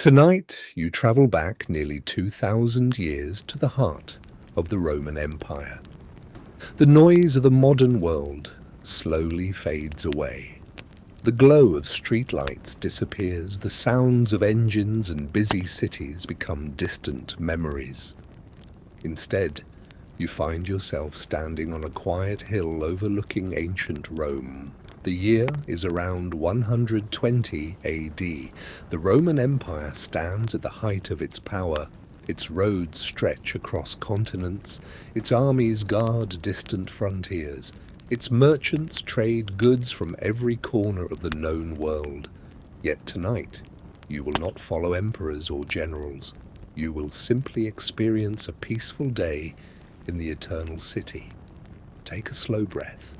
Tonight, you travel back nearly 2,000 years to the heart of the Roman Empire. The noise of the modern world slowly fades away. The glow of streetlights disappears, the sounds of engines and busy cities become distant memories. Instead, you find yourself standing on a quiet hill overlooking ancient Rome. The year is around 120 AD. The Roman Empire stands at the height of its power. Its roads stretch across continents. Its armies guard distant frontiers. Its merchants trade goods from every corner of the known world. Yet tonight, you will not follow emperors or generals. You will simply experience a peaceful day in the eternal city. Take a slow breath.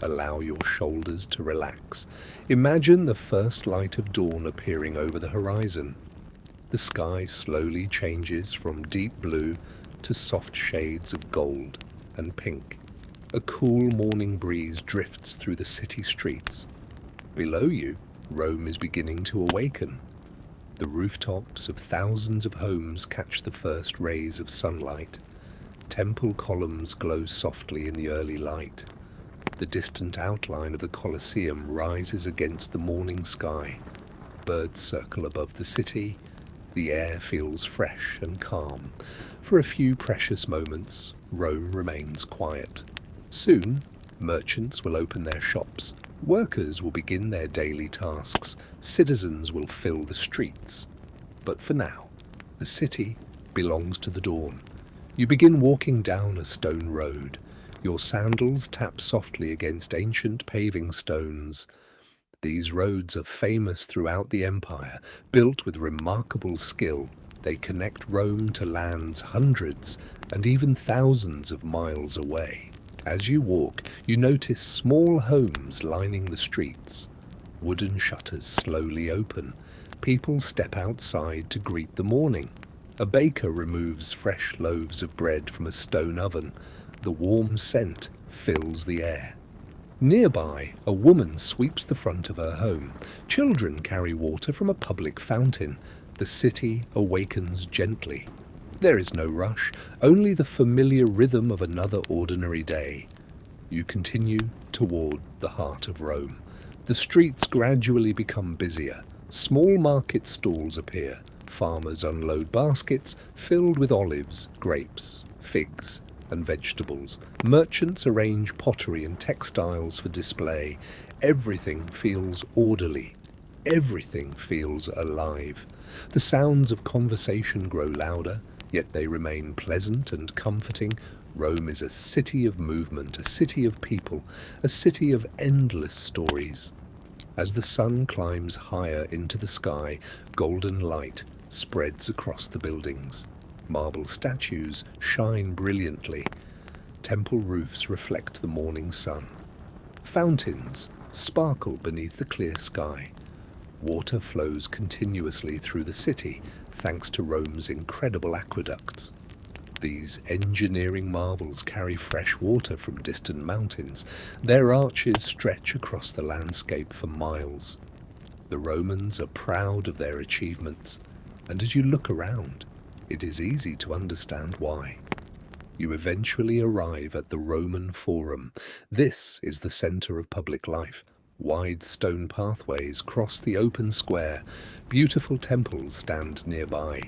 Allow your shoulders to relax. Imagine the first light of dawn appearing over the horizon. The sky slowly changes from deep blue to soft shades of gold and pink. A cool morning breeze drifts through the city streets. Below you, Rome is beginning to awaken. The rooftops of thousands of homes catch the first rays of sunlight. Temple columns glow softly in the early light. The distant outline of the Colosseum rises against the morning sky. Birds circle above the city. The air feels fresh and calm. For a few precious moments, Rome remains quiet. Soon, merchants will open their shops. Workers will begin their daily tasks. Citizens will fill the streets. But for now, the city belongs to the dawn. You begin walking down a stone road. Your sandals tap softly against ancient paving stones. These roads are famous throughout the empire, built with remarkable skill. They connect Rome to lands hundreds and even thousands of miles away. As you walk, you notice small homes lining the streets. Wooden shutters slowly open. People step outside to greet the morning. A baker removes fresh loaves of bread from a stone oven. The warm scent fills the air. Nearby, a woman sweeps the front of her home. Children carry water from a public fountain. The city awakens gently. There is no rush, only the familiar rhythm of another ordinary day. You continue toward the heart of Rome. The streets gradually become busier. Small market stalls appear. Farmers unload baskets filled with olives, grapes, figs, and vegetables. Merchants arrange pottery and textiles for display. Everything feels orderly. Everything feels alive. The sounds of conversation grow louder, yet they remain pleasant and comforting. Rome is a city of movement, a city of people, a city of endless stories. As the sun climbs higher into the sky, golden light spreads across the buildings. Marble statues shine brilliantly. Temple roofs reflect the morning sun. Fountains sparkle beneath the clear sky. Water flows continuously through the city thanks to Rome's incredible aqueducts. These engineering marvels carry fresh water from distant mountains. Their arches stretch across the landscape for miles. The Romans are proud of their achievements, and as you look around, it is easy to understand why. You eventually arrive at the Roman Forum. This is the center of public life. Wide stone pathways cross the open square. Beautiful temples stand nearby.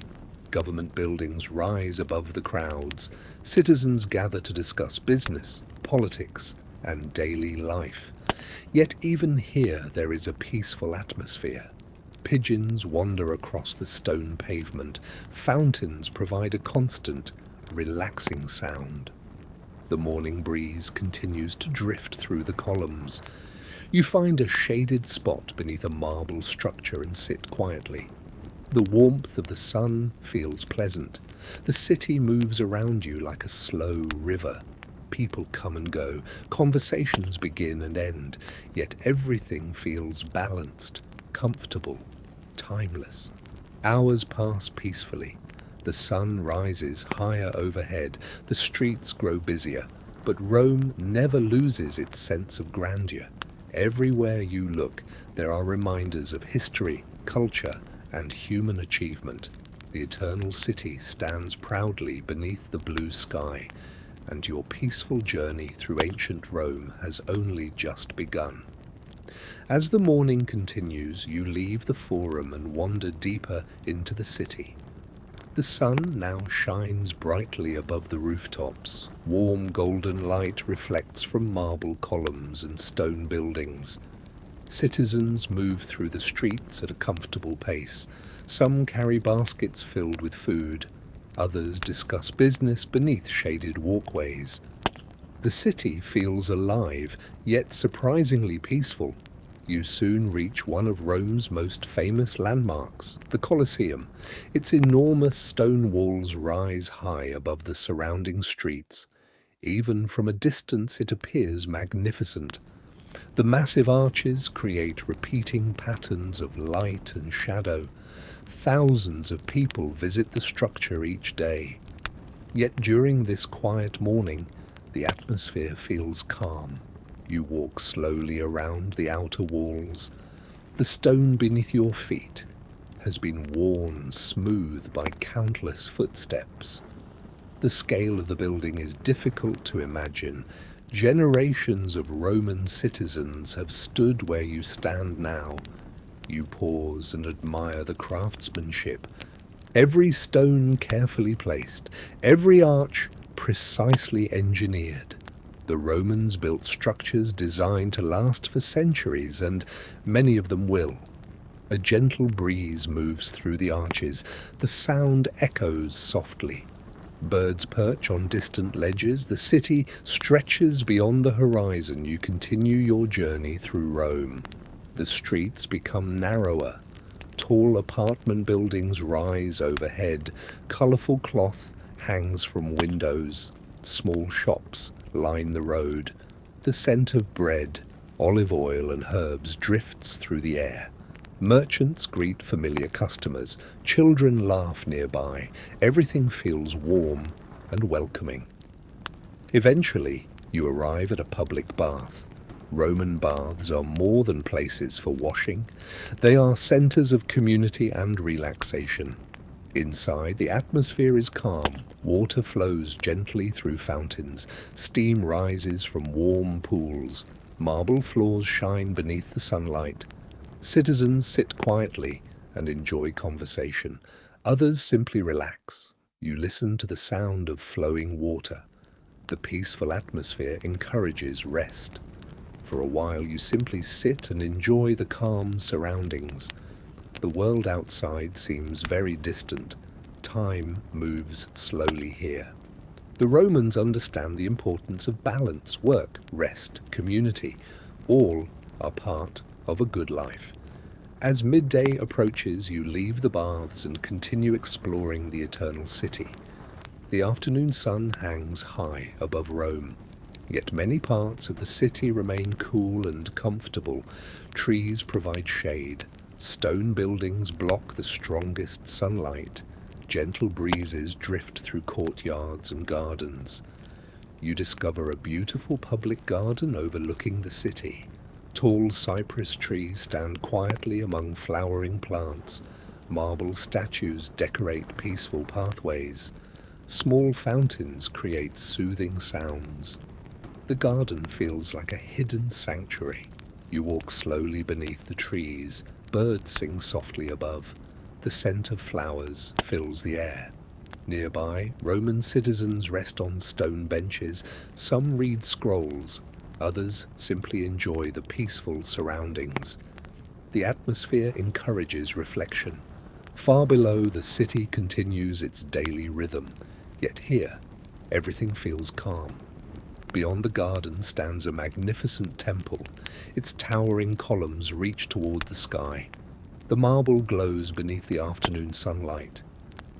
Government buildings rise above the crowds. Citizens gather to discuss business, politics, and daily life. Yet even here there is a peaceful atmosphere. Pigeons wander across the stone pavement. Fountains provide a constant, relaxing sound. The morning breeze continues to drift through the columns. You find a shaded spot beneath a marble structure and sit quietly. The warmth of the sun feels pleasant. The city moves around you like a slow river. People come and go. Conversations begin and end. Yet everything feels balanced, comfortable, timeless. Hours pass peacefully. The sun rises higher overhead. The streets grow busier. But Rome never loses its sense of grandeur. Everywhere you look, there are reminders of history, culture, and human achievement, the Eternal City stands proudly beneath the blue sky, and your peaceful journey through ancient Rome has only just begun. As the morning continues, you leave the Forum and wander deeper into the city. The sun now shines brightly above the rooftops. Warm golden light reflects from marble columns and stone buildings. Citizens move through the streets at a comfortable pace. Some carry baskets filled with food. Others discuss business beneath shaded walkways. The city feels alive, yet surprisingly peaceful. You soon reach one of Rome's most famous landmarks, the Colosseum. Its enormous stone walls rise high above the surrounding streets. Even from a distance it appears magnificent. The massive arches create repeating patterns of light and shadow. Thousands of people visit the structure each day. Yet during this quiet morning, the atmosphere feels calm. You walk slowly around the outer walls. The stone beneath your feet has been worn smooth by countless footsteps. The scale of the building is difficult to imagine. Generations of Roman citizens have stood where you stand now. You pause and admire the craftsmanship. Every stone carefully placed, every arch precisely engineered. The Romans built structures designed to last for centuries, and many of them will. A gentle breeze moves through the arches. The sound echoes softly. Birds perch on distant ledges. The city stretches beyond the horizon. You continue your journey through Rome. The streets become narrower. Tall apartment buildings rise overhead. Colourful cloth hangs from windows. Small shops line the road. The scent of bread, olive oil and herbs drifts through the air. Merchants greet familiar customers. Children laugh nearby. Everything feels warm and welcoming. Eventually, you arrive at a public bath. Roman baths are more than places for washing. They are centers of community and relaxation. Inside, the atmosphere is calm. Water flows gently through fountains. Steam rises from warm pools. Marble floors shine beneath the sunlight. Citizens sit quietly and enjoy conversation. Others simply relax. You listen to the sound of flowing water. The peaceful atmosphere encourages rest. For a while you simply sit and enjoy the calm surroundings. The world outside seems very distant. Time moves slowly here. The Romans understand the importance of balance, work, rest, community. All are part of a good life. As midday approaches, you leave the baths and continue exploring the Eternal City. The afternoon sun hangs high above Rome. Yet many parts of the city remain cool and comfortable. Trees provide shade. Stone buildings block the strongest sunlight. Gentle breezes drift through courtyards and gardens. You discover a beautiful public garden overlooking the city. Tall cypress trees stand quietly among flowering plants. Marble statues decorate peaceful pathways. Small fountains create soothing sounds. The garden feels like a hidden sanctuary. You walk slowly beneath the trees. Birds sing softly above. The scent of flowers fills the air. Nearby, Roman citizens rest on stone benches. Some read scrolls. Others simply enjoy the peaceful surroundings. The atmosphere encourages reflection. Far below, the city continues its daily rhythm. Yet here, everything feels calm. Beyond the garden stands a magnificent temple. Its towering columns reach toward the sky. The marble glows beneath the afternoon sunlight.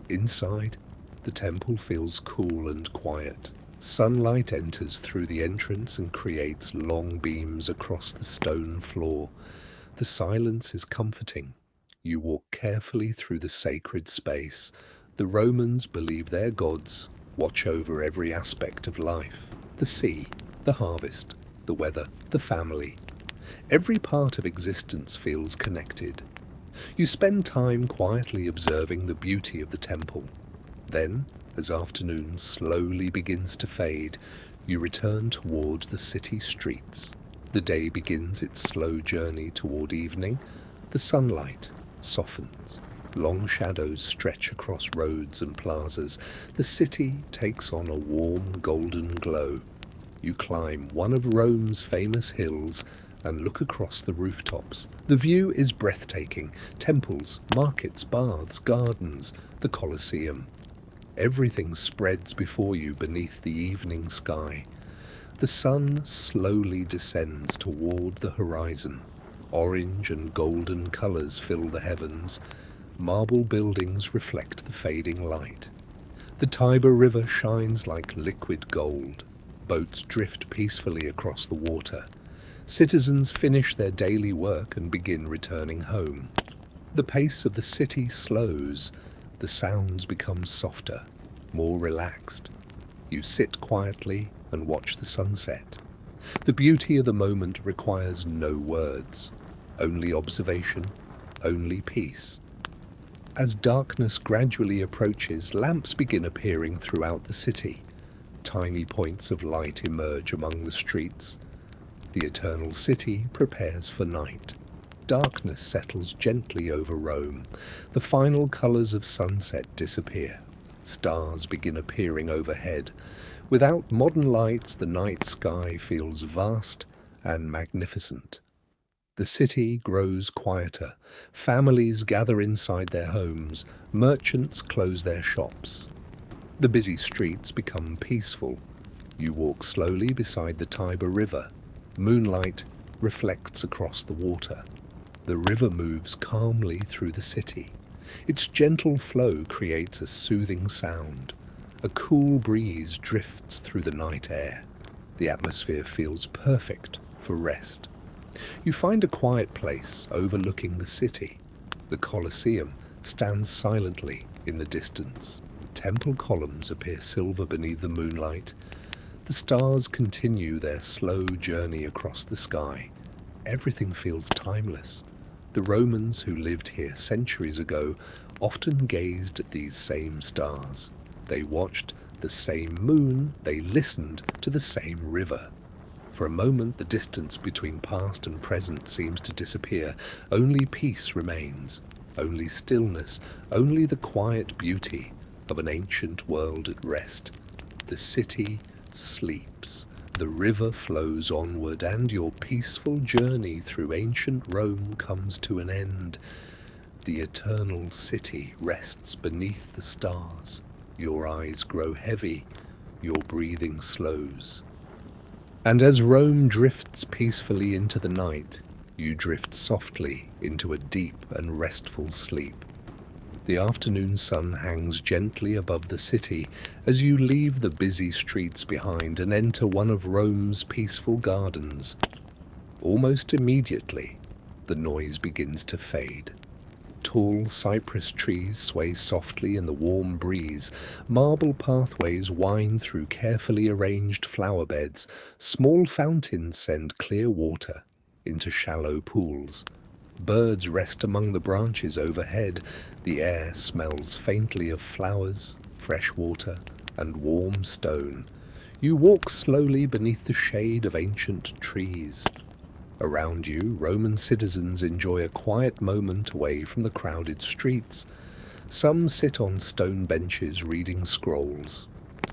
Inside, the temple feels cool and quiet. Sunlight enters through the entrance and creates long beams across the stone floor. The silence is comforting. You walk carefully through the sacred space. The Romans believe their gods watch over every aspect of life. The sea, the harvest, the weather, the family. Every part of existence feels connected. You spend time quietly observing the beauty of the temple. Then, as afternoon slowly begins to fade, you return toward the city streets. The day begins its slow journey toward evening. The sunlight softens. Long shadows stretch across roads and plazas. The city takes on a warm golden glow. You climb one of Rome's famous hills and look across the rooftops. The view is breathtaking. Temples, markets, baths, gardens, the Colosseum. Everything spreads before you beneath the evening sky. The sun slowly descends toward the horizon. Orange and golden colors fill the heavens. Marble buildings reflect the fading light. The Tiber River shines like liquid gold. Boats drift peacefully across the water. Citizens finish their daily work and begin returning home. The pace of the city slows. The sounds become softer, more relaxed. You sit quietly and watch the sunset. The beauty of the moment requires no words, only observation, only peace. As darkness gradually approaches, lamps begin appearing throughout the city. Tiny points of light emerge among the streets. The eternal city prepares for night. Darkness settles gently over Rome. The final colors of sunset disappear. Stars begin appearing overhead. Without modern lights, the night sky feels vast and magnificent. The city grows quieter. Families gather inside their homes. Merchants close their shops. The busy streets become peaceful. You walk slowly beside the Tiber River. Moonlight reflects across the water. The river moves calmly through the city. Its gentle flow creates a soothing sound. A cool breeze drifts through the night air. The atmosphere feels perfect for rest. You find a quiet place overlooking the city. The Colosseum stands silently in the distance. Temple columns appear silver beneath the moonlight. The stars continue their slow journey across the sky. Everything feels timeless. The Romans who lived here centuries ago often gazed at these same stars. They watched the same moon. They listened to the same river. For a moment, the distance between past and present seems to disappear. Only peace remains, only stillness, only the quiet beauty of an ancient world at rest. The city sleeps, the river flows onward, and your peaceful journey through ancient Rome comes to an end. The eternal city rests beneath the stars. Your eyes grow heavy, your breathing slows. And as Rome drifts peacefully into the night, you drift softly into a deep and restful sleep. The afternoon sun hangs gently above the city as you leave the busy streets behind and enter one of Rome's peaceful gardens. Almost immediately, the noise begins to fade. Tall cypress trees sway softly in the warm breeze. Marble pathways wind through carefully arranged flower beds. Small fountains send clear water into shallow pools. Birds rest among the branches overhead. The air smells faintly of flowers, fresh water, and warm stone. You walk slowly beneath the shade of ancient trees. Around you, Roman citizens enjoy a quiet moment away from the crowded streets. Some sit on stone benches reading scrolls.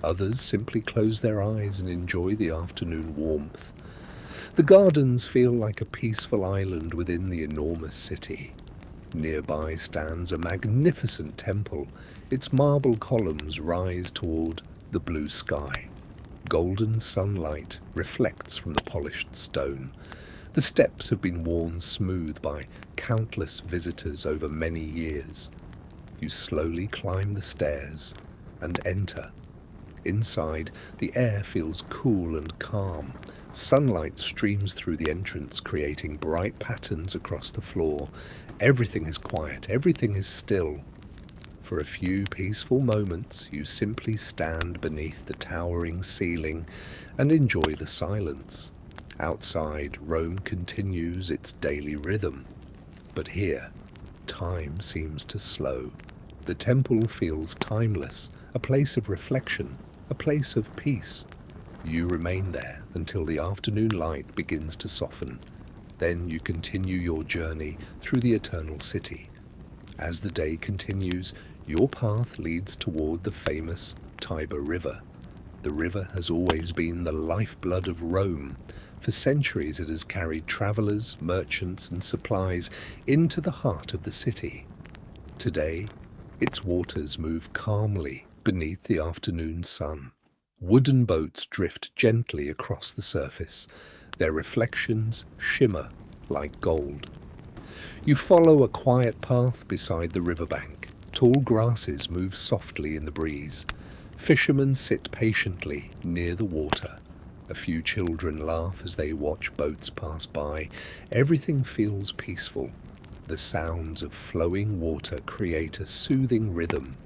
Others simply close their eyes and enjoy the afternoon warmth. The gardens feel like a peaceful island within the enormous city. Nearby stands a magnificent temple. Its marble columns rise toward the blue sky. Golden sunlight reflects from the polished stone. The steps have been worn smooth by countless visitors over many years. You slowly climb the stairs and enter. Inside, the air feels cool and calm. Sunlight streams through the entrance, creating bright patterns across the floor. Everything is quiet, everything is still. For a few peaceful moments, you simply stand beneath the towering ceiling and enjoy the silence. Outside, Rome continues its daily rhythm. But here, time seems to slow. The temple feels timeless, a place of reflection, a place of peace. You remain there until the afternoon light begins to soften. Then you continue your journey through the eternal city. As the day continues, your path leads toward the famous Tiber River. The river has always been the lifeblood of Rome. For centuries it has carried travelers, merchants, and supplies into the heart of the city. Today, its waters move calmly beneath the afternoon sun. Wooden boats drift gently across the surface. Their reflections shimmer like gold. You follow a quiet path beside the riverbank. Tall grasses move softly in the breeze. Fishermen sit patiently near the water. A few children laugh as they watch boats pass by. Everything feels peaceful. The sounds of flowing water create a soothing rhythm.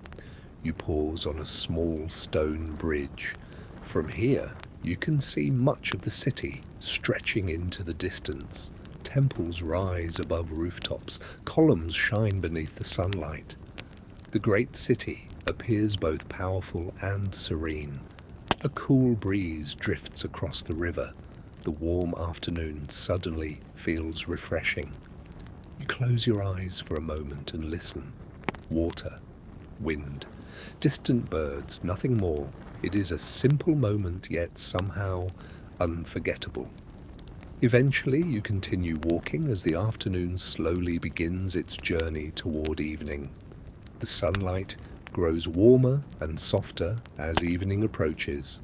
You pause on a small stone bridge. From here, you can see much of the city stretching into the distance. Temples rise above rooftops. Columns shine beneath the sunlight. The great city appears both powerful and serene. A cool breeze drifts across the river. The warm afternoon suddenly feels refreshing. You close your eyes for a moment and listen. Water, wind, distant birds, nothing more. It is a simple moment, yet somehow unforgettable. Eventually, you continue walking as the afternoon slowly begins its journey toward evening. The sunlight grows warmer and softer as evening approaches.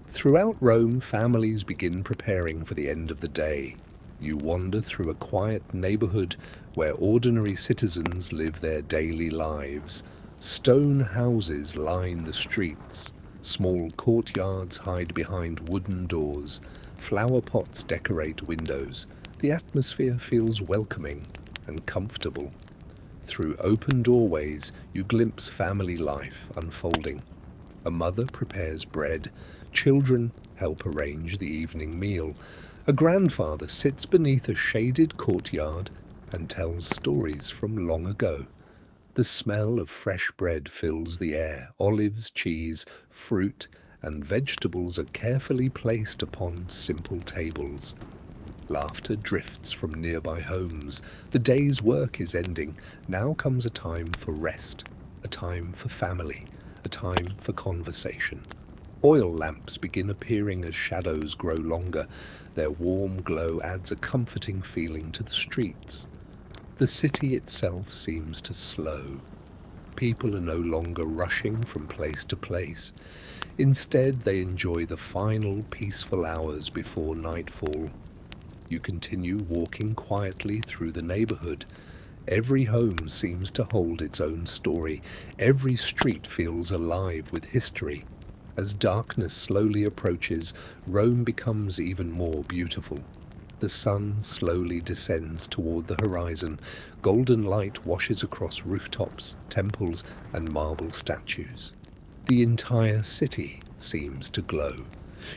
Throughout Rome, families begin preparing for the end of the day. You wander through a quiet neighborhood where ordinary citizens live their daily lives. Stone houses line the streets. Small courtyards hide behind wooden doors. Flower pots decorate windows. The atmosphere feels welcoming and comfortable. Through open doorways, you glimpse family life unfolding. A mother prepares bread. Children help arrange the evening meal. A grandfather sits beneath a shaded courtyard and tells stories from long ago. The smell of fresh bread fills the air. Olives, cheese, fruit, and vegetables are carefully placed upon simple tables. Laughter drifts from nearby homes. The day's work is ending. Now comes a time for rest, a time for family, a time for conversation. Oil lamps begin appearing as shadows grow longer. Their warm glow adds a comforting feeling to the streets. The city itself seems to slow. People are no longer rushing from place to place. Instead, they enjoy the final peaceful hours before nightfall. You continue walking quietly through the neighborhood. Every home seems to hold its own story. Every street feels alive with history. As darkness slowly approaches, Rome becomes even more beautiful. The sun slowly descends toward the horizon. Golden light washes across rooftops, temples, and marble statues. The entire city seems to glow.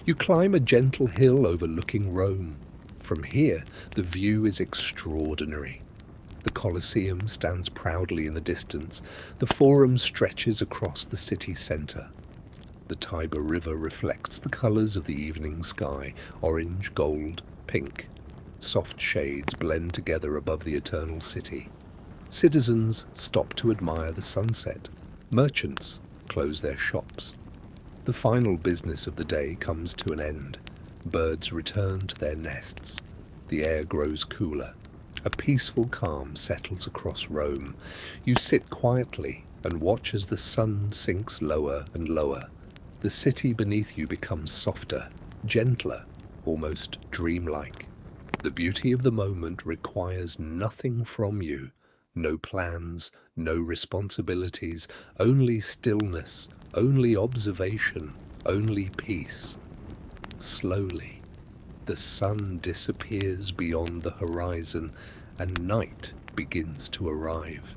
You climb a gentle hill overlooking Rome. From here, the view is extraordinary. The Colosseum stands proudly in the distance. The Forum stretches across the city center. The Tiber River reflects the colors of the evening sky, orange, gold, pink. Soft shades blend together above the eternal city. Citizens stop to admire the sunset. Merchants close their shops. The final business of the day comes to an end. Birds return to their nests. The air grows cooler. A peaceful calm settles across Rome. You sit quietly and watch as the sun sinks lower and lower. The city beneath you becomes softer, gentler, almost dreamlike. The beauty of the moment requires nothing from you. No plans, no responsibilities, only stillness, only observation, only peace. Slowly, the sun disappears beyond the horizon and night begins to arrive.